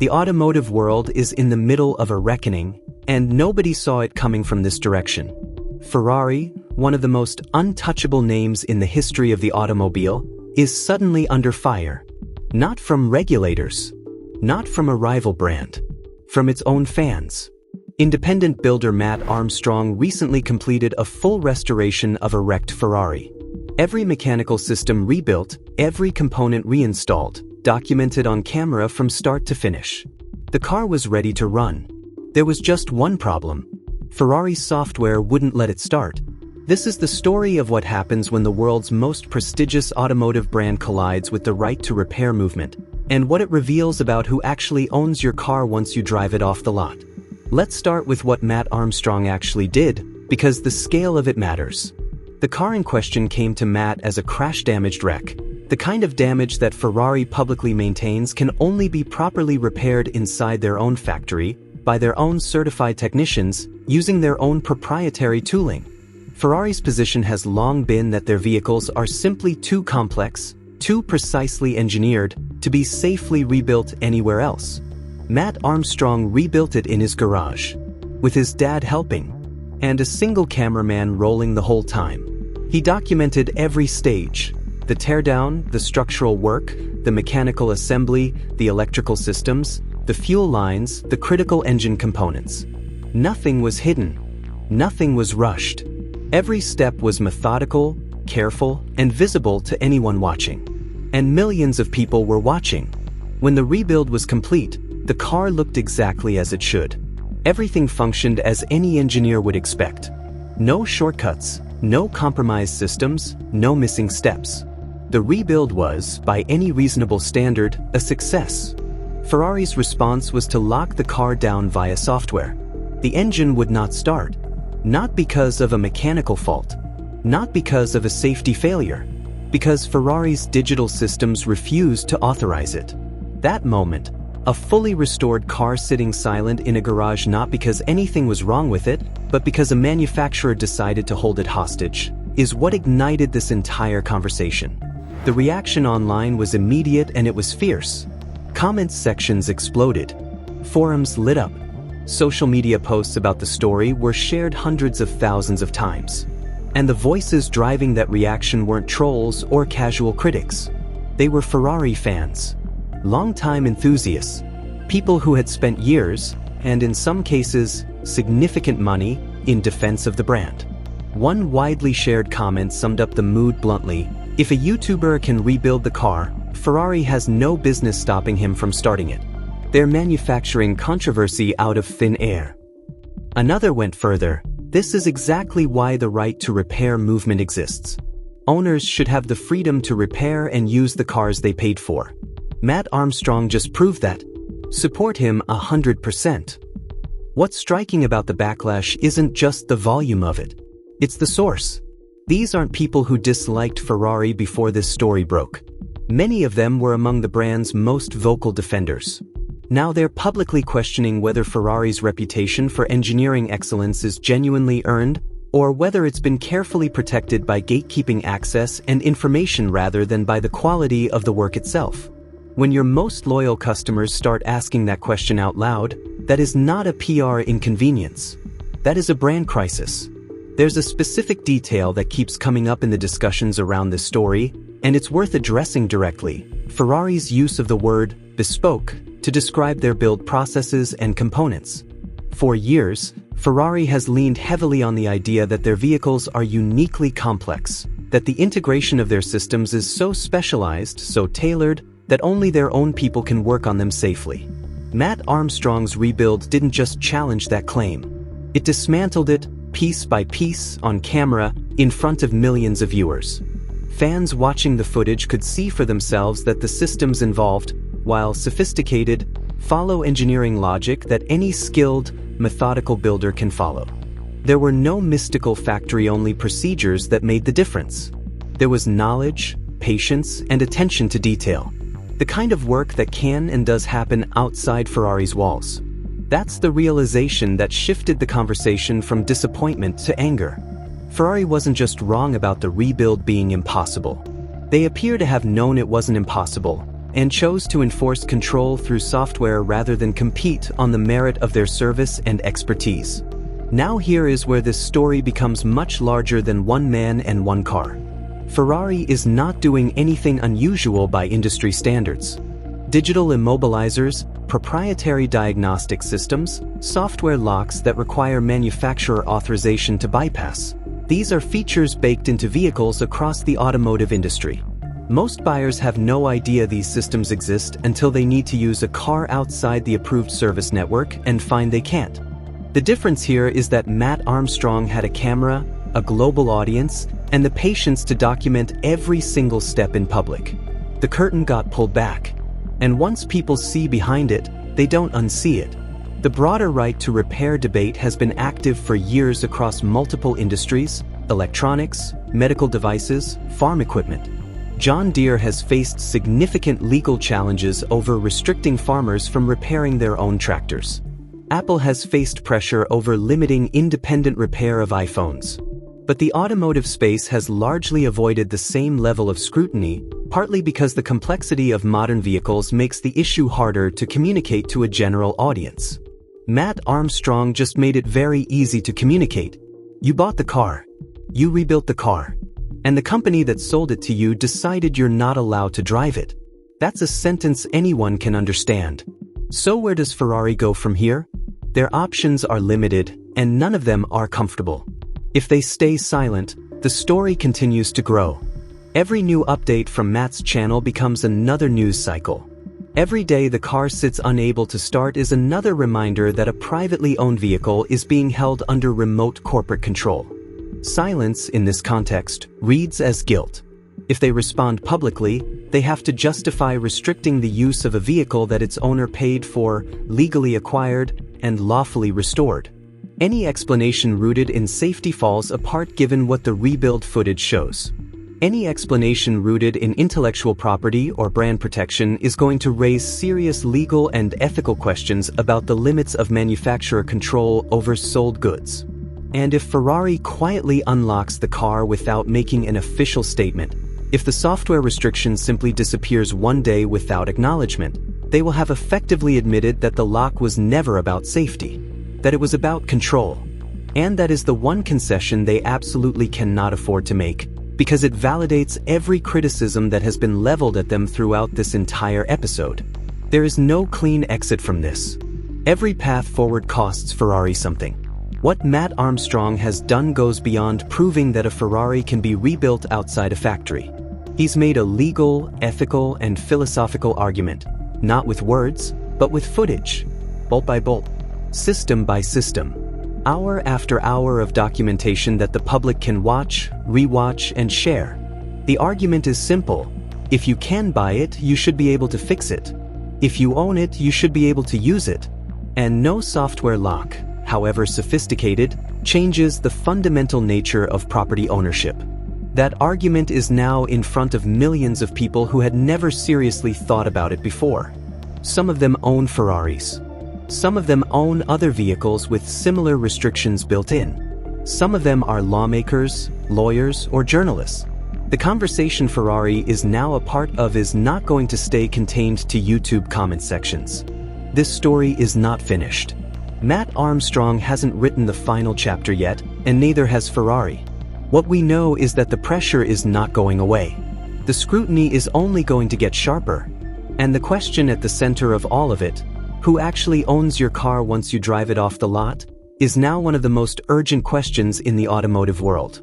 The automotive world is in the middle of a reckoning, and nobody saw it coming from this direction. Ferrari, one of the most untouchable names in the history of the automobile, is suddenly under fire. Not from regulators, not from a rival brand, from its own fans. Independent builder Matt Armstrong recently completed a full restoration of a wrecked Ferrari. Every mechanical system rebuilt, every component reinstalled, documented on camera from start to finish. The car was ready to run. There was just one problem. Ferrari's software wouldn't let it start. This is the story of what happens when the world's most prestigious automotive brand collides with the right to repair movement, and what it reveals about who actually owns your car once you drive it off the lot. Let's start with what Matt Armstrong actually did, because the scale of it matters. The car in question came to Matt as a crash-damaged wreck. The kind of damage that Ferrari publicly maintains can only be properly repaired inside their own factory, by their own certified technicians, using their own proprietary tooling. Ferrari's position has long been that their vehicles are simply too complex, too precisely engineered, to be safely rebuilt anywhere else. Matt Armstrong rebuilt it in his garage, with his dad helping, and a single cameraman rolling the whole time. He documented every stage: the teardown, the structural work, the mechanical assembly, the electrical systems, the fuel lines, the critical engine components. Nothing was hidden. Nothing was rushed. Every step was methodical, careful, and visible to anyone watching. And millions of people were watching. When the rebuild was complete, the car looked exactly as it should. Everything functioned as any engineer would expect. No shortcuts, no compromised systems, no missing steps. The rebuild was, by any reasonable standard, a success. Ferrari's response was to lock the car down via software. The engine would not start. Not because of a mechanical fault. Not because of a safety failure. Because Ferrari's digital systems refused to authorize it. That moment, a fully restored car sitting silent in a garage, not because anything was wrong with it, but because a manufacturer decided to hold it hostage, is what ignited this entire conversation. The reaction online was immediate and it was fierce. Comments sections exploded. Forums lit up. Social media posts about the story were shared hundreds of thousands of times. And the voices driving that reaction weren't trolls or casual critics. They were Ferrari fans. Longtime enthusiasts. People who had spent years, and in some cases, significant money, in defense of the brand. One widely shared comment summed up the mood bluntly: if a YouTuber can rebuild the car, Ferrari has no business stopping him from starting it. They're manufacturing controversy out of thin air. Another went further: this is exactly why the right to repair movement exists. Owners should have the freedom to repair and use the cars they paid for. Matt Armstrong just proved that. Support him 100%. What's striking about the backlash isn't just the volume of it. It's the source. These aren't people who disliked Ferrari before this story broke. Many of them were among the brand's most vocal defenders. Now they're publicly questioning whether Ferrari's reputation for engineering excellence is genuinely earned, or whether it's been carefully protected by gatekeeping access and information rather than by the quality of the work itself. When your most loyal customers start asking that question out loud, that is not a PR inconvenience. That is a brand crisis. There's a specific detail that keeps coming up in the discussions around this story, and it's worth addressing directly: Ferrari's use of the word bespoke to describe their build processes and components. For years, Ferrari has leaned heavily on the idea that their vehicles are uniquely complex, that the integration of their systems is so specialized, so tailored, that only their own people can work on them safely. Matt Armstrong's rebuild didn't just challenge that claim. It dismantled it, piece by piece, on camera, in front of millions of viewers. Fans watching the footage could see for themselves that the systems involved, while sophisticated, follow engineering logic that any skilled, methodical builder can follow. There were no mystical factory-only procedures that made the difference. There was knowledge, patience, and attention to detail. The kind of work that can and does happen outside Ferrari's walls. That's the realization that shifted the conversation from disappointment to anger. Ferrari wasn't just wrong about the rebuild being impossible. They appear to have known it wasn't impossible, and chose to enforce control through software rather than compete on the merit of their service and expertise. Now here is where this story becomes much larger than one man and one car. Ferrari is not doing anything unusual by industry standards. Digital immobilizers, proprietary diagnostic systems, software locks that require manufacturer authorization to bypass. These are features baked into vehicles across the automotive industry. Most buyers have no idea these systems exist until they need to use a car outside the approved service network and find they can't. The difference here is that Matt Armstrong had a camera, a global audience, and the patience to document every single step in public. The curtain got pulled back. And once people see behind it, they don't unsee it. The broader right to repair debate has been active for years across multiple industries: electronics, medical devices, farm equipment. John Deere has faced significant legal challenges over restricting farmers from repairing their own tractors. Apple has faced pressure over limiting independent repair of iPhones. But the automotive space has largely avoided the same level of scrutiny, partly because the complexity of modern vehicles makes the issue harder to communicate to a general audience. Matt Armstrong just made it very easy to communicate. You bought the car. You rebuilt the car. And the company that sold it to you decided you're not allowed to drive it. That's a sentence anyone can understand. So where does Ferrari go from here? Their options are limited, and none of them are comfortable. If they stay silent, the story continues to grow. Every new update from Matt's channel becomes another news cycle. Every day the car sits unable to start is another reminder that a privately owned vehicle is being held under remote corporate control. Silence, in this context, reads as guilt. If they respond publicly, they have to justify restricting the use of a vehicle that its owner paid for, legally acquired, and lawfully restored. Any explanation rooted in safety falls apart given what the rebuild footage shows. Any explanation rooted in intellectual property or brand protection is going to raise serious legal and ethical questions about the limits of manufacturer control over sold goods. And if Ferrari quietly unlocks the car without making an official statement, if the software restriction simply disappears one day without acknowledgement, they will have effectively admitted that the lock was never about safety, that it was about control. And that is the one concession they absolutely cannot afford to make, because it validates every criticism that has been leveled at them throughout this entire episode. There is no clean exit from this. Every path forward costs Ferrari something. What Matt Armstrong has done goes beyond proving that a Ferrari can be rebuilt outside a factory. He's made a legal, ethical, and philosophical argument, not with words, but with footage, bolt by bolt, system by system, hour after hour of documentation that the public can watch, rewatch, and share. The argument is simple. If you can buy it, you should be able to fix it. If you own it, you should be able to use it. And no software lock, however sophisticated, changes the fundamental nature of property ownership. That argument is now in front of millions of people who had never seriously thought about it before. Some of them own Ferraris. Some of them own other vehicles with similar restrictions built in. Some of them are lawmakers, lawyers, or journalists. The conversation Ferrari is now a part of is not going to stay contained to YouTube comment sections. This story is not finished. Matt Armstrong hasn't written the final chapter yet, and neither has Ferrari. What we know is that the pressure is not going away. The scrutiny is only going to get sharper. And the question at the center of all of it, who actually owns your car once you drive it off the lot, is now one of the most urgent questions in the automotive world.